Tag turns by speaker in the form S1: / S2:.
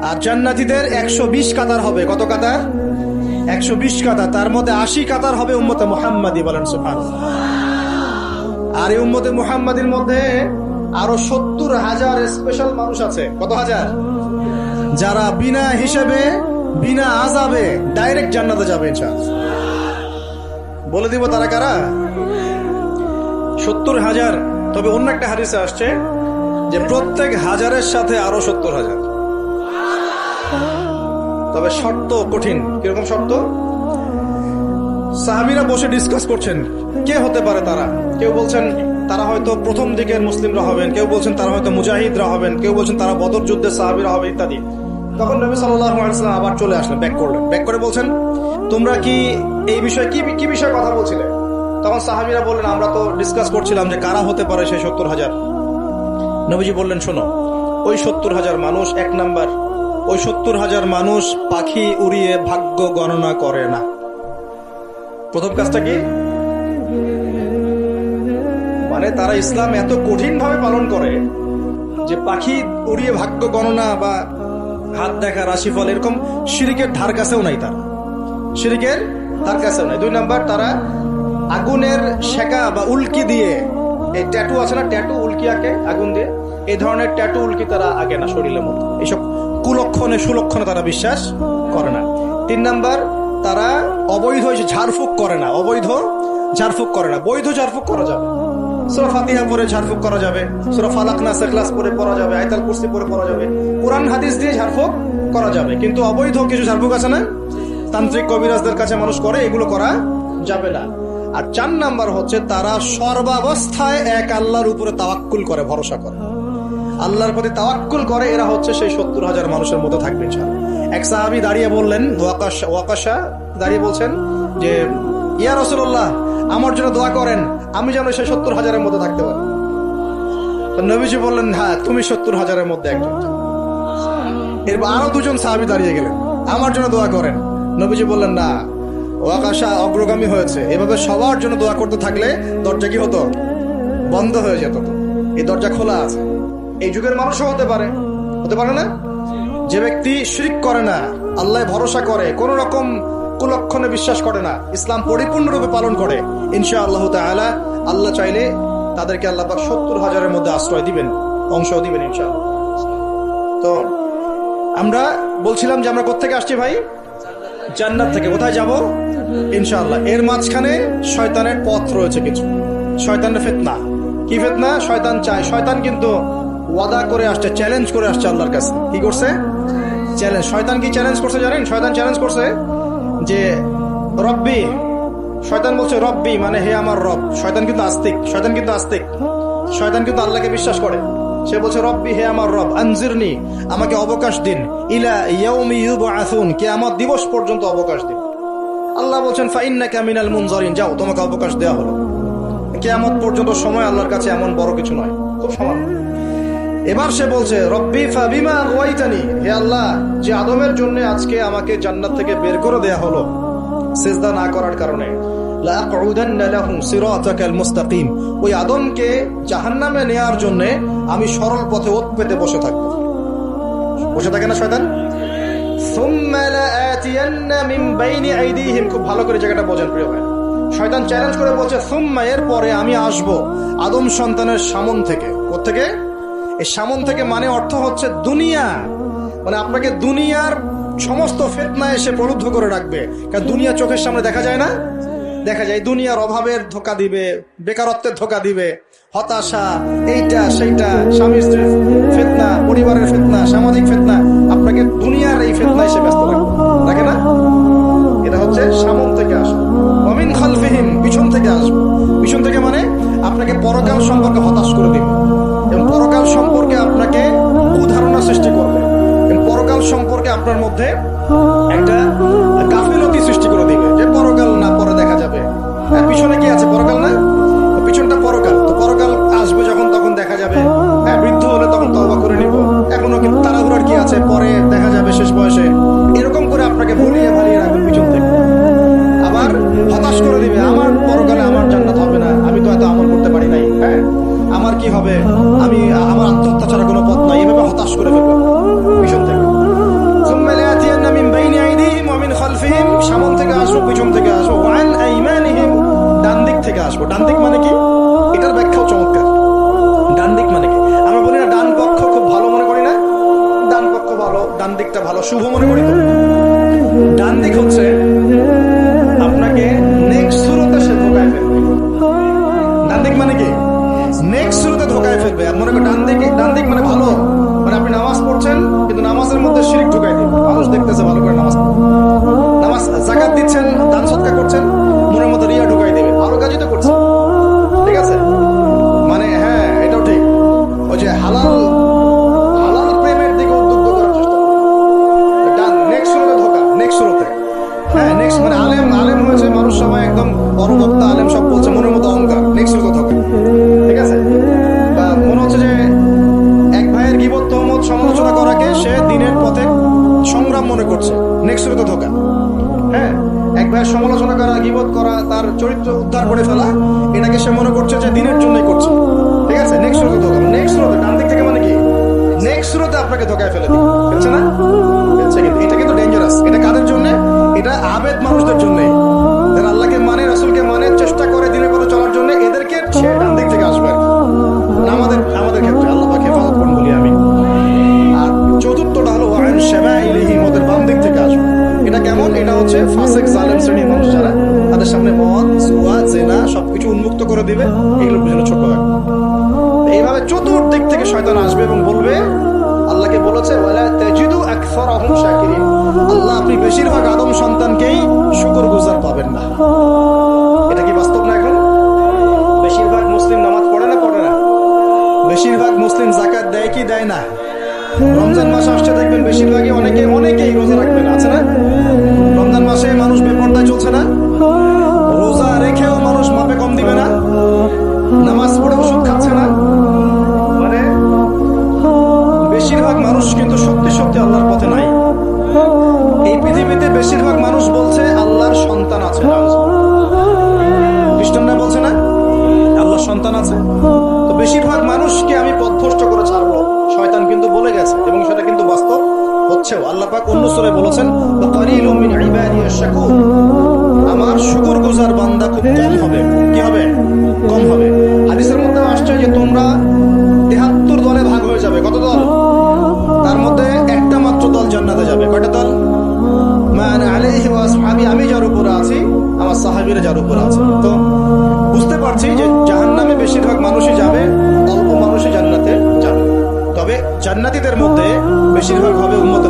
S1: আর জান্নাতীদের 120 কাতার হবে। কত কাতার? 120 কাতার। তার মধ্যে 80 কাতার হবে উম্মতে মুহাম্মাদি, বলেন সুবহানাল্লাহ। আর এই উম্মতে মুহাম্মাদির মধ্যে আরো 70,000 স্পেশাল মানুষ আছে। কত হাজার? যারা বিনা হিসেবে বিনা আযাবে ডাইরেক্ট জান্নাতে যাবে ইনশাআল্লাহ। বলে দিব তারা কারা? 70,000। তবে অন্য একটা হাদিসে আসছে যে প্রত্যেক হাজারের সাথে আরো 70,000। তবে শর্ত কঠিন। কিরকম শর্ত? সাহাবীরা বসে ডিসকাস করছেন কে হতে পারে তারা। কেউ বলছেন তারা হয়তো প্রথম দিকের মুসলিমরা হবেন, কেউ বলছেন তারা হয়তো মুজাহিদরা হবেন, কেউ বলছেন তারা বদর যুদ্ধের সাহাবীরা হবে ইত্যাদি। তখন নবী সাল্লাল্লাহু আলাইহি ওয়াসাল্লাম আবার চলে আসলেন, ব্যাক করলেন। ব্যাক করে বলছেন তোমরা কি এই বিষয়ে কি বিষয়ে কথা বলছিলে? তখন সাহাবীরা বললেন আমরা তো ডিসকাস করছিলাম যে কারা হতে পারে সেই 70,000। নবীজি বললেন শোনো, ওই 70,000 মানুষ, এক নাম্বার, ওই 70,000 মানুষ পাখি উড়িয়ে ভাগ্য গণনা করে না। প্রথম কাজটা কি? মানে তারা ইসলাম এত কঠিন ভাবে পালন করে যে পাখি উড়িয়ে ভাগ্য গণনা বা হাত দেখা, রাশিফল, এরকম শিরিকের ধার কাছেও নাই। তারা শিরিকের ধার কাছেও নাই। দুই নাম্বার, তারা আগুনের শেখা বা উল্কি দিয়ে, এই ট্যাটু আছে না, ট্যাটু উল্কি আঁকে আগুন দিয়ে, এই ধরনের ট্যাটু উল্কি তারা আঁকে না শরীরের মধ্যে। এইসব কুলক্ষণে সুলক্ষণে তারা বিশ্বাস করে না। তিন নাম্বার, তারা অবৈধ ঝাড়ফুঁক করে না। অবৈধ ঝাড়ফুঁক করে না। বৈধ ঝাড়ফুঁক করা যাবে, সূরা ফাতিহা পড়ে ঝাড়ফুঁক করা যাবে, সূরা ফালাক নাস ইখলাস পড়ে পড়া যাবে, আয়াতুল কুরসি পড়ে পড়া যাবে, কুরআন হাদিস দিয়ে ঝাড়ফুঁক করা যাবে। কিন্তু অবৈধ কিছু ঝাড়ফুঁক আছে না, তান্ত্রিক কবিরাজদের কাছে মানুষ করে, এগুলো করা যাবে না। আর 4 নাম্বার হচ্ছে তারা সর্বাবস্থায় এক আল্লাহর উপরে তাওয়াক্কুল করে, ভরসা করে, আল্লাহর প্রতি তাওয়াক্কুল করে। এরা হচ্ছে সেই 70,000 মানুষের মধ্যে থাকবে ইনশাআল্লাহ। এক সাহাবী দাঁড়িয়ে বললেন, ওয়াকাশা দাঁড়িয়ে বলছেন যে ইয়া রাসূলুল্লাহ, আমার জন্য দোয়া করেন, আমি যেন সেই 70,000-এর মধ্যে থাকতে পারি। নবীজি বললেন হ্যাঁ, তুমি 70,000-এর মধ্যে একজন। এরপর আরো 2জন সাহাবী দাঁড়িয়ে গেলেন, আমার জন্য দোয়া করেন। নবীজি বললেন না, ওয়াকাশা অগ্রগামী হয়েছে। এভাবে সবার জন্য দোয়া করতে থাকলে দরজা কি হতো? বন্ধ হয়ে যেত। এই দরজা খোলা আছে। এই যুগের মানুষও হতে পারে না? যে ব্যক্তি শিরক করে না, আল্লাহ ভরসা করে, কোন রকম কুলক্ষণে বিশ্বাস করে না, ইসলাম পরিপূর্ণরূপে পালন করে, ইনশাআল্লাহ তাআলা আল্লাহ চাইলে তাদেরকে আল্লাহ পাক 70,000-এর মধ্যে আশ্রয় দিবেন, অংশ দিবেন ইনশাআল্লাহ। তো আমরা বলছিলাম যে আমরা কোত্থেকে আসছি ভাই? জান্নাত থেকে। কোথায় যাব? ইনশাআল্লাহ। এর মাঝখানে শয়তানের পথ রয়েছে কিছু, শয়তানের ফিতনা। কি ফিতনা? শয়তান চায়, শয়তান কিন্তু ওয়াদা করে আসছে, চ্যালেঞ্জ করে আসছে আল্লাহর কাছে। কি করছে? চ্যালেঞ্জ। শয়তান কি চ্যালেঞ্জ করছে জানেন? শয়তান চ্যালেঞ্জ করছে যে রব্বি, শয়তান বলছে রব্বি মানে হে আমার রব। শয়তান কিন্তু আস্তিক, শয়তান কিন্তু আল্লাহকে বিশ্বাস করে। সে বলছে রব্বি, হে আমার রব, আনজিরনি, আমাকে অবকাশ দিন, ইলা ইয়াউমি ইউবআসুন, কিয়ামত দিবস পর্যন্ত অবকাশ দিন। আল্লাহ বলছেন ফাইন্নাকা মিনাল মুনজারিন, যাও, তোমাকে অবকাশ দেওয়া হলো। কিয়ামত পর্যন্ত সময় আল্লাহর কাছে এমন বড় কিছু নয়, খুব সামান্য। এবার সে বলছে রব্বি ফাবিমা আগওয়াইতানি, হে আল্লাহ, যে আদমের জন্য আজকে আমাকে জান্নাত থেকে বের করে দেয়া হলো সিজদা না করার কারণে, লাআকউদান্না লাহু সিরাতাকাল মুস্তাকিম, ওই আদমকে জাহান্নামে নেয়ার জন্য আমি সরল পথে ওৎ পেতে বসে থাকবো। বসে থাকে না শয়তান? সুম্মা লাআতিয়ান্না মিন বাইনি আইদিহিম, খুব ভালো করে জায়গাটা বোঝেন প্রিয় ভাই। শয়তান চ্যালেঞ্জ করে বলছে সুম্মা, এর পরে আমি আসব আদম সন্তানের সামন থেকে। কোত্থেকে? এই সামন থেকে মানে অর্থ হচ্ছে দুনিয়া, মানে আপনাকে দুনিয়ার সমস্ত ফিতনা এসে প্রলুব্ধ করে রাখবে। কারণ দুনিয়া চোখের সামনে দেখা যায় না, দেখা যায় দুনিয়ার অভাবের ধোঁকা দিবে, বেকারত্বের ধোঁকা দিবে, হতাশা, এইটা সেইটা, স্বামী স্ত্রীর ফিতনা, পরিবারের ফিতনা, সামাজিক ফিতনা, আপনাকে দুনিয়ার এই ফিতনা এসে ব্যস্ত রাখে না। এটা হচ্ছে সামন থেকে আসবে। ওয়ামিন খালফিহিম, পিছন থেকে আসবে। পিছন থেকে মানে আপনাকে পরকাল সম্পর্কে হতাশ করে দিবে, এবং পরকাল সম্পর্কে আপনাকে কুধারণা সৃষ্টি করবে, এবং পরকাল সম্পর্কে আপনার মধ্যে একটা গাফিলতি সৃষ্টি করে দিবে যে পরকাল না, পরে দেখা যাবে। পিছনে কি আছে? পরকাল না, পিছনটা পরকাল। তো পরকাল আসবে যখন, তখন দেখা যাবে। বৃদ্ধ হলে তখন তওবা করে নিব, এখনো কিন্তু তাড়াহুড়ার কি আছে, পরে দেখা যাবে শেষ বয়সে। এরকম করে আপনাকে ভুলিয়ে ভালিয়ে রাখবে পিছন থেকে। আবার হতাশ করে দিবে, আমার পরকালে আমার জান্নাত হবে না, আমি তো এত আমল করতে পারি নাই, আমার কি হবে, আমি আমার আত্মহত্যা ছাড়া কোনো পথ নাই, এভাবে হতাশ করে ফেলবে পিছন থেকে। ডান দিকটা ভালো শুভ মনে করি তো। ডান দিক হচ্ছে আপনাকে নেক্সট শুরুতে সে ধোকায় ফেলবে। ডান দিক মানে কি? নেক্সট শুরুতে ধোকায় ফেলবে। আর মনে করেন ডান দিক মানে ভালো, মানে আপনি নামাজ পড়ছেন কিন্তু নামাজের মধ্যে শিরক ঢুকাই দিন। মানুষ দেখতেছে ভালো করে নামাজ যাকাত দিচ্ছেন, দান সদকা করছেন, মনের মধ্যে রিয়া ঢুকাই দিবে। ভালো কাজই তো করছেন, ঠিক আছে? মানে হ্যাঁ, এটাও ঠিক। ওই যে হালাল প্রেমের দিকে উদ্বুদ্ধ করার চেষ্টা ডান নেক্সট শুরুতে ধোকা, নেক্সট শুরুতে। হ্যাঁ, নেক্সট মানে আলেম হয়েছে মানুষ, সবাই একদম বড় বক্তা আলেম সব বলছে, মনের মধ্যে অহংকার, নেক্সট শুরুতে ধোকা, ঠিক আছে? বা মনে হচ্ছে যে এক ভাইয়ের গীবত তহমত সমালোচনা করাকে সে দিনের পথে সংগ্রাম মনে করছে, নেক্সট শুরুতে ধোকা। হ্যাঁ, এক ভাইয়ের সমালোচনা করা, গীবত করা, তার চরিত্র উদ্ধার করে ফেলা, এটাকে সে মনে করছে যে দিনের জন্যই করছে, ঠিক আছে? নেক্সট শুরুতে ধোকা। নেক্সট শুরুতে ডান দিক থেকে মানে কি? নেক্সট শুরুতে আপনাকে ধোকায় ফেলে দিই, ফেলছে না? ফেলছে। কিন্তু এটা কিন্তু ডেঞ্জারাস। এটা কাদের জন্য? এটা আবেদ মানুষদের জন্য, যারা আল্লাহকে মানে, রাসূলকে মানে, চেষ্টা করে দিনের পথে চলার জন্য, এদেরকে সে ডান দিক থেকে আসবে। আমাদের ক্ষেত্রে আল্লাহ পাক হেফাজত করুন বলি আমি। আর চতুর্থটা হলো ওয়ান শামাইলিহি, ওদের বাম দিক থেকে আসবে। এটা কেমন? এটা হচ্ছে ফাসিক জালেম শ্রেণীর মানুষ, যারা তাদের সামনে মদ, জুয়া, জেনা সবকিছু উন্মুক্ত করে দিবে, এগুলো বুঝলো ছোট হয়। এইভাবে চতুর্দিক থেকে শয়তান আসবে এবং বলবে, আল্লাহকে বলেছে ওয়ালা তাজিদু আকসারাহুম শাকিরিন, আল্লাহ আপনি বেশিরভাগ আদম সন্তানকেই শুকরগুজার পাবেন না। এটা কি বাস্তব না? এখন বেশিরভাগ মুসলিম নামাজ পড়ে না? পড়ে না। বেশিরভাগ মুসলিম যাকাত দেয় কি দেয় না? রমজান মাস আসছে দেখবেন বেশিরভাগই অনেকেই রোজা রাখবেন, আছে না? রমজান মাসে মানুষ বেপরদায় চলছে না? রোজা রেখেও মানুষ মাপে কম দিবে না? নামাজ পড়ে ওষুধ খাচ্ছে না? মানে বেশিরভাগ মানুষ কিন্তু সত্যি আল্লাহর পথে নাই। এই পৃথিবীতে বেশিরভাগ মানুষ বলছে আল্লাহর সন্তান আছে, খ্রিস্টানরা বলছে না আল্লাহর সন্তান আছে। তো বেশিরভাগ মানুষকে আমি পথভ্রষ্ট করে ছাড়বো, শয়তান কিন্তু বলে গেছে, এবং সেটা কিন্তু বাস্তব হচ্ছেও। আল্লাহ পাক অন্য সূরায় বলেছেন ওয়াকালিলুম মিন ইবাদিয়াশ শাকুর, আমার শুকরগুজার বান্দা খুব কম হবে। কি হবে? কম হবে। হাদিসের মধ্যে আসছে যে তোমরা 73 দলে ভাগ হয়ে যাবে। কত দল? তার মধ্যে একটা মাত্র দল জান্নাতে যাবে। কয়টা দল? মা আনা আলাইহি ওয়া আসহাবি, আমি যার উপরে আছি, আমার সাহাবীরা যার উপরে আছে। তো বুঝতে পারছি যে জাহান্নামে বেশিরভাগ মানুষই যাবে, অল্প মানুষই জান্নাতে যাবে। তবে জান্নাতীদের মধ্যে বেশিরভাগ হবে উম্মতে